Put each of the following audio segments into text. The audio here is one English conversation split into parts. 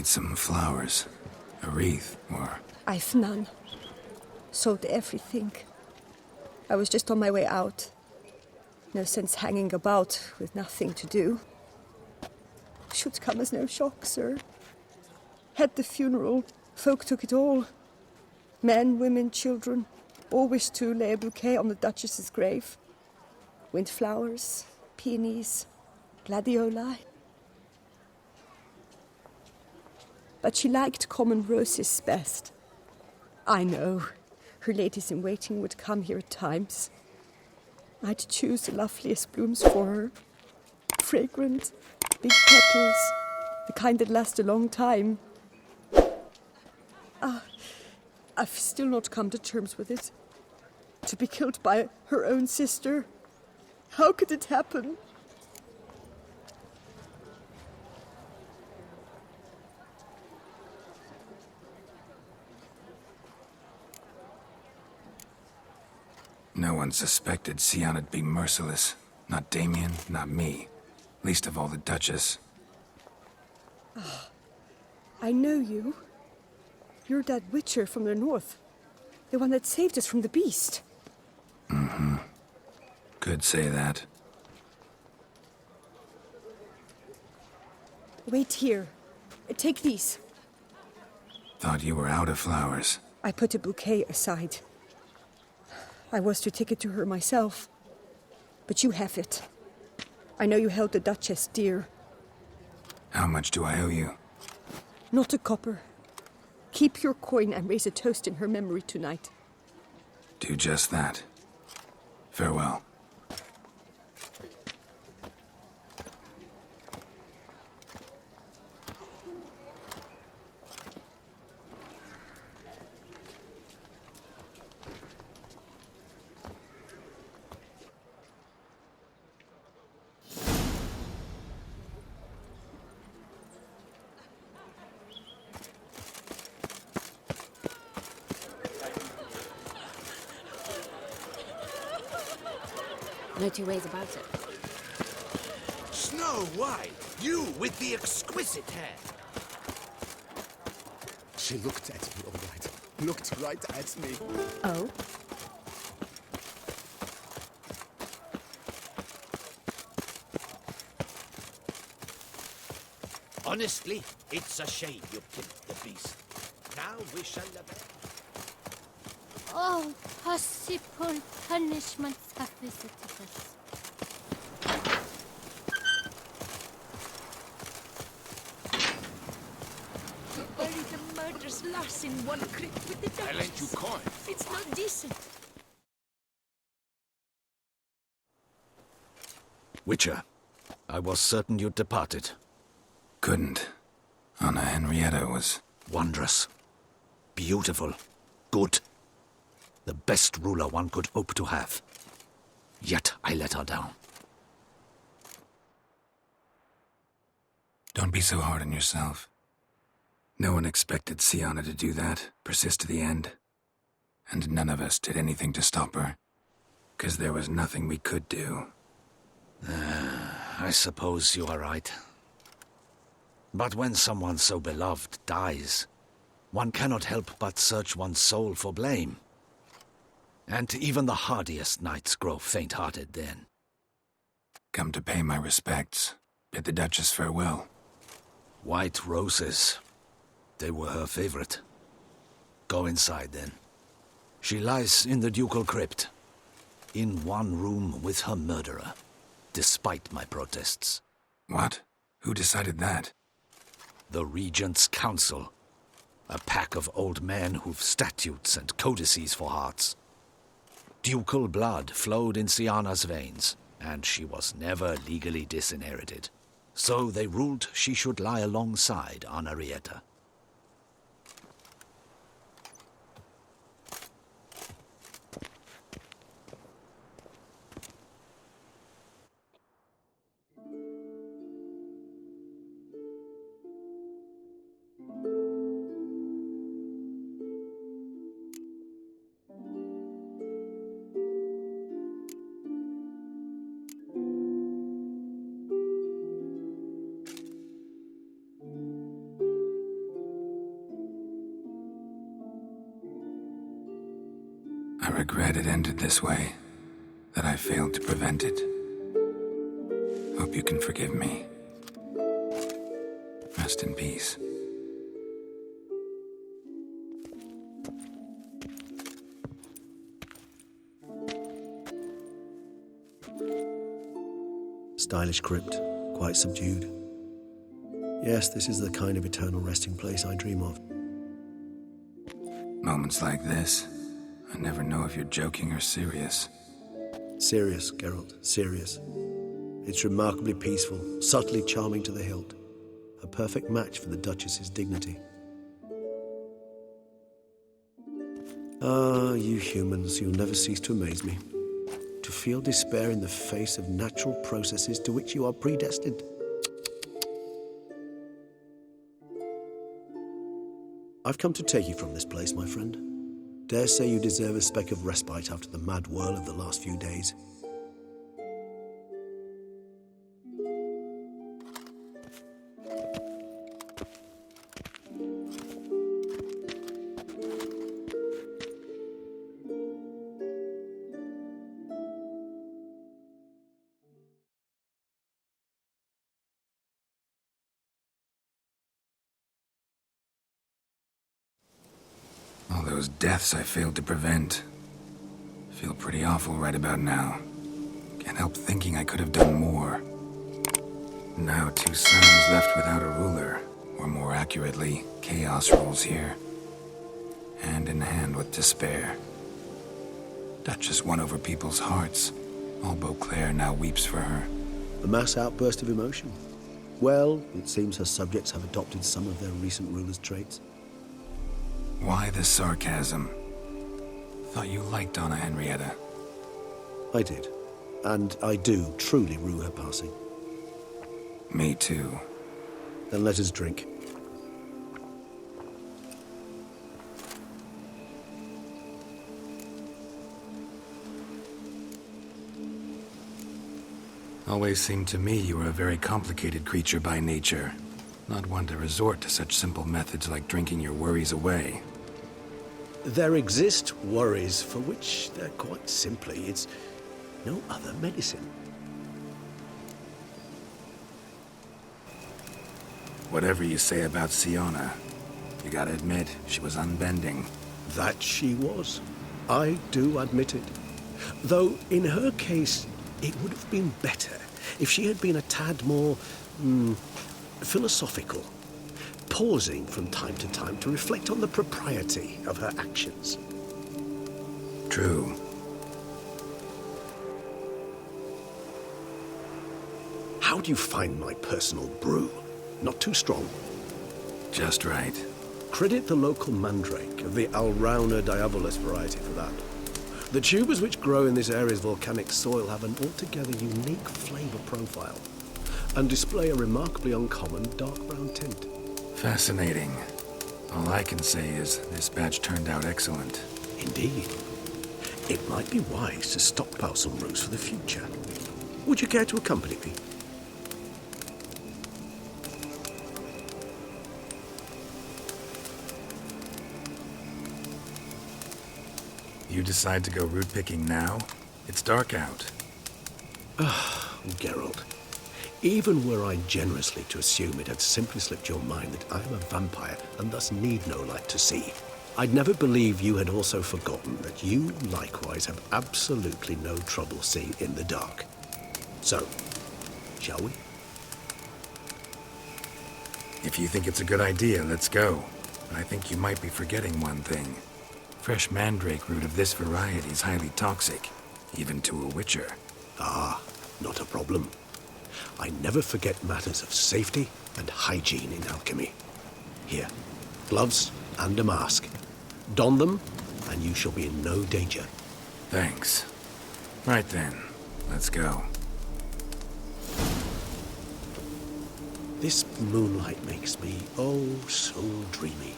need some flowers. A wreath, or... I've none. Sold everything. I was just on my way out. No sense hanging about with nothing to do. Should come as no shock, sir. Had the funeral. Folk took it all. Men, women, children. All wished to lay a bouquet on the Duchess's grave. Windflowers, peonies, gladioli. But she liked common roses best. I know. Her ladies-in-waiting would come here at times. I'd choose the loveliest blooms for her. Fragrant, big petals, the kind that last a long time. I've still not come to terms with it. To be killed by her own sister. How could it happen? No one suspected Sianna'd be merciless. Not Damien, not me. Least of all the Duchess. I know you. You're that witcher from the north. The one that saved us from the beast. Mm-hmm. Could say that. Wait here. Take these. Thought you were out of flowers. I put a bouquet aside. I was to take it to her myself. But you have it. I know you held the Duchess dear. How much do I owe you? Not a copper. Keep your coin and raise a toast in her memory tonight. Do just that. Farewell. No two ways about it. Snow White! You with the exquisite hair! She looked at me, all right. Looked right at me. Oh? Honestly, it's a shame you killed the beast. Now we shall have... Oh, possible punishments have visited us. To bury the murderous lass in one crypt with the Duchess. I lent you coin. It's not decent. Witcher, I was certain you'd departed. Couldn't. Anna Henrietta was... Wondrous. Beautiful. Good. The best ruler one could hope to have. Yet I let her down. Don't be so hard on yourself. No one expected Sianna to do that, persist to the end. And none of us did anything to stop her. 'Cause there was nothing we could do. I suppose you are right. But when someone so beloved dies, one cannot help but search one's soul for blame. And even the hardiest knights grow faint-hearted then. Come to pay my respects. Bid the Duchess farewell. White roses. They were her favorite. Go inside then. She lies in the ducal crypt. In one room with her murderer. Despite my protests. What? Who decided that? The Regent's Council. A pack of old men who've statutes and codices for hearts. Ducal blood flowed in Sianna's veins, and she was never legally disinherited. So they ruled she should lie alongside Henrietta. I regret it ended this way, that I failed to prevent it. Hope you can forgive me. Rest in peace. Stylish crypt, quite subdued. Yes, this is the kind of eternal resting place I dream of. Moments like this, I never know if you're joking or serious. Serious, Geralt, serious. It's remarkably peaceful, subtly charming to the hilt. A perfect match for the Duchess's dignity. Ah, you humans, you'll never cease to amaze me. To feel despair in the face of natural processes to which you are predestined. I've come to take you from this place, my friend. Dare say you deserve a speck of respite after the mad whirl of the last few days. All those deaths I failed to prevent. Feel pretty awful right about now. Can't help thinking I could have done more. Now 2 sons left without a ruler, or more accurately, chaos rules here. Hand in hand with despair. Duchess won over people's hearts. All Beauclair now weeps for her. A mass outburst of emotion. Well, it seems her subjects have adopted some of their recent ruler's traits. Why the sarcasm? Thought you liked Donna Henrietta. I did. And I do truly rue her passing. Me too. Then let us drink. Always seemed to me you were a very complicated creature by nature. Not one to resort to such simple methods like drinking your worries away. There exist worries for which they're quite simply, it's no other medicine. Whatever you say about Siona, you gotta admit, she was unbending. That she was. I do admit it. Though, in her case, it would have been better if she had been a tad more, philosophical, pausing from time to time to reflect on the propriety of her actions. True. How do you find my personal brew? Not too strong. Just right. Credit the local mandrake of the Alrauna diabolus variety for that. The tubers which grow in this area's volcanic soil have an altogether unique flavor profile and display a remarkably uncommon dark brown tint. Fascinating. All I can say is this batch turned out excellent. Indeed. It might be wise to stockpile some brews for the future. Would you care to accompany me? You decide to go root picking now? It's dark out. Geralt, even were I generously to assume it had simply slipped your mind that I am a vampire and thus need no light to see, I'd never believe you had also forgotten that you likewise have absolutely no trouble seeing in the dark. So, shall we? If you think it's a good idea, let's go. But I think you might be forgetting one thing. Fresh mandrake root of this variety is highly toxic, even to a witcher. Ah, not a problem. I never forget matters of safety and hygiene in alchemy. Here, gloves and a mask. Don them, and you shall be in no danger. Thanks. Right then, let's go. This moonlight makes me, oh, so dreamy.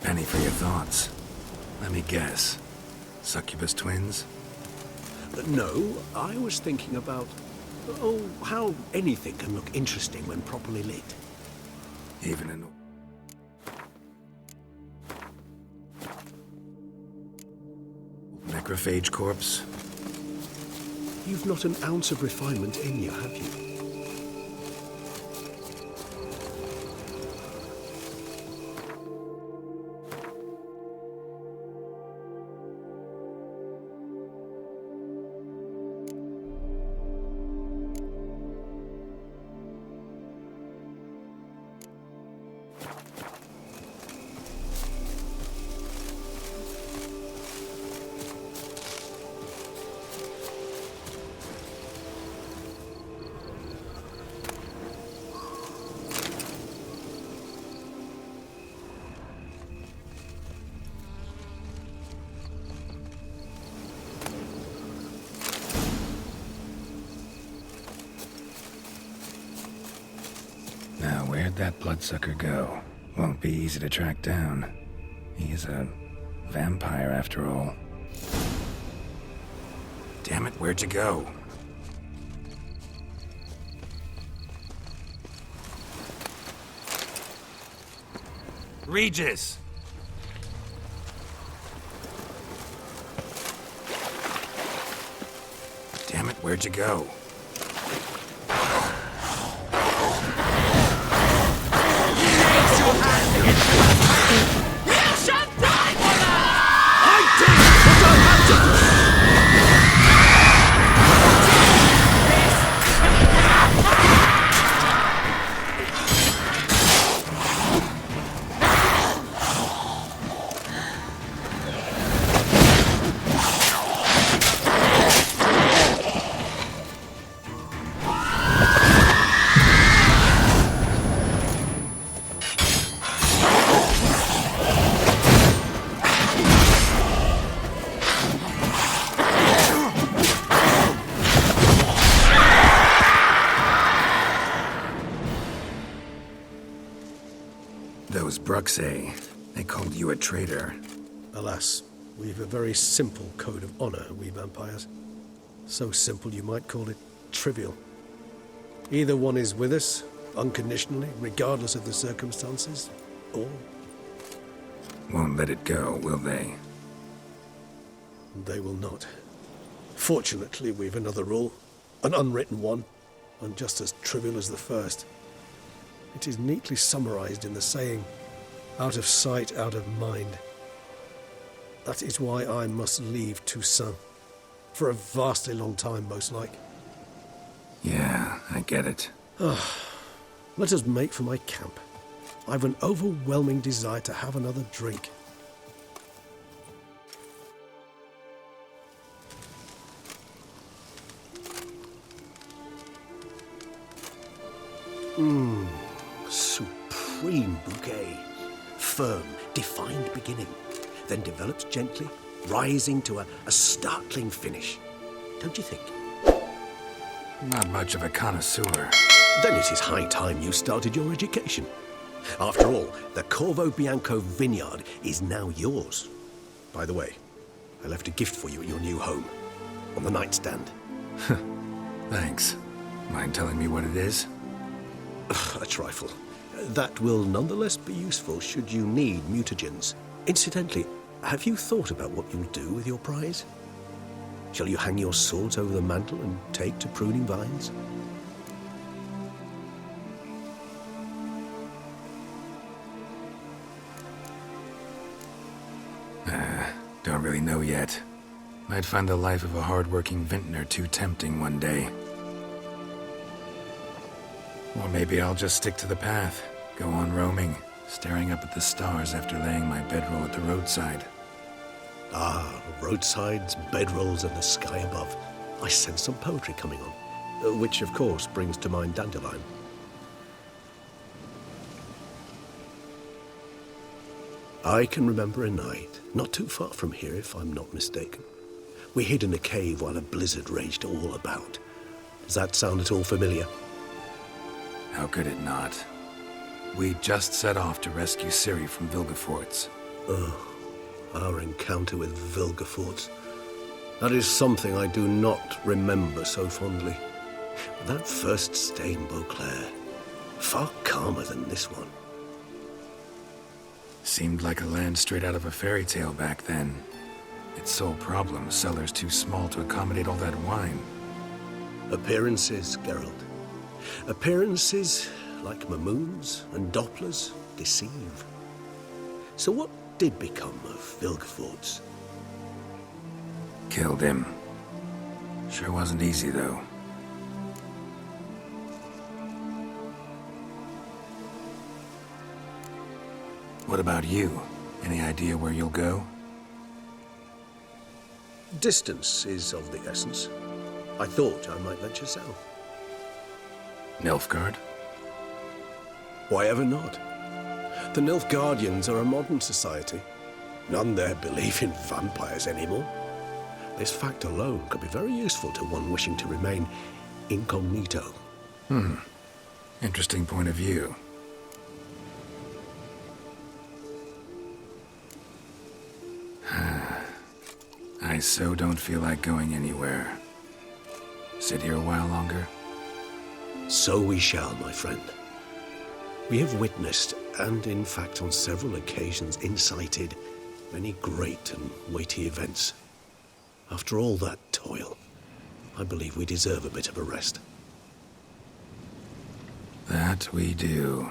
Penny for your thoughts. Let me guess. Succubus twins? No, I was thinking about, how anything can look interesting when properly lit. Even in... Necrophage corpse? You've not an ounce of refinement in you, have you? Now, where'd that bloodsucker go? Won't be easy to track down. He is a vampire, after all. Damn it, where'd you go? Regis! Damn it, where'd you go? Those Bruxay, they called you a traitor. Alas, we've a very simple code of honor, we vampires. So simple you might call it trivial. Either one is with us, unconditionally, regardless of the circumstances, or... Won't let it go, will they? They will not. Fortunately, we've another rule, an unwritten one, and just as trivial as the first. It is neatly summarized in the saying, out of sight, out of mind. That is why I must leave Toussaint. For a vastly long time, most like. Yeah, I get it. Let us make for my camp. I've an overwhelming desire to have another drink. Supreme bouquet. Firm, defined beginning, then develops gently, rising to a startling finish. Don't you think? Not much of a connoisseur. Then it is high time you started your education. After all, the Corvo Bianco vineyard is now yours. By the way, I left a gift for you at your new home, on the nightstand. Thanks. Mind telling me what it is? A trifle. That will nonetheless be useful should you need mutagens. Incidentally, have you thought about what you'll do with your prize? Shall you hang your swords over the mantle and take to pruning vines? Don't really know yet. Might find the life of a hard-working vintner too tempting one day. Or maybe I'll just stick to the path, go on roaming, staring up at the stars after laying my bedroll at the roadside. Ah, roadsides, bedrolls, and the sky above. I sense some poetry coming on, which of course brings to mind Dandelion. I can remember a night, not too far from here if I'm not mistaken. We hid in a cave while a blizzard raged all about. Does that sound at all familiar? How could it not? We just set off to rescue Ciri from Vilgefortz. our encounter with Vilgefortz. That is something I do not remember so fondly. But that first stay in Beauclair, far calmer than this one. Seemed like a land straight out of a fairy tale back then. Its sole problem, cellars too small to accommodate all that wine. Appearances, Geralt. Appearances, like Mamoons and Dopplers, deceive. So what did become of Vilgefortz? Killed him. Sure wasn't easy, though. What about you? Any idea where you'll go? Distance is of the essence. I thought I might venture south. Nilfgaard? Why ever not? The Nilfgaardians are a modern society. None there believe in vampires anymore. This fact alone could be very useful to one wishing to remain incognito. Interesting point of view. I so don't feel like going anywhere. Sit here a while longer? So we shall, my friend. We have witnessed, and in fact on several occasions incited, many great and weighty events. After all that toil, I believe we deserve a bit of a rest. That we do.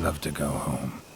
love to go home.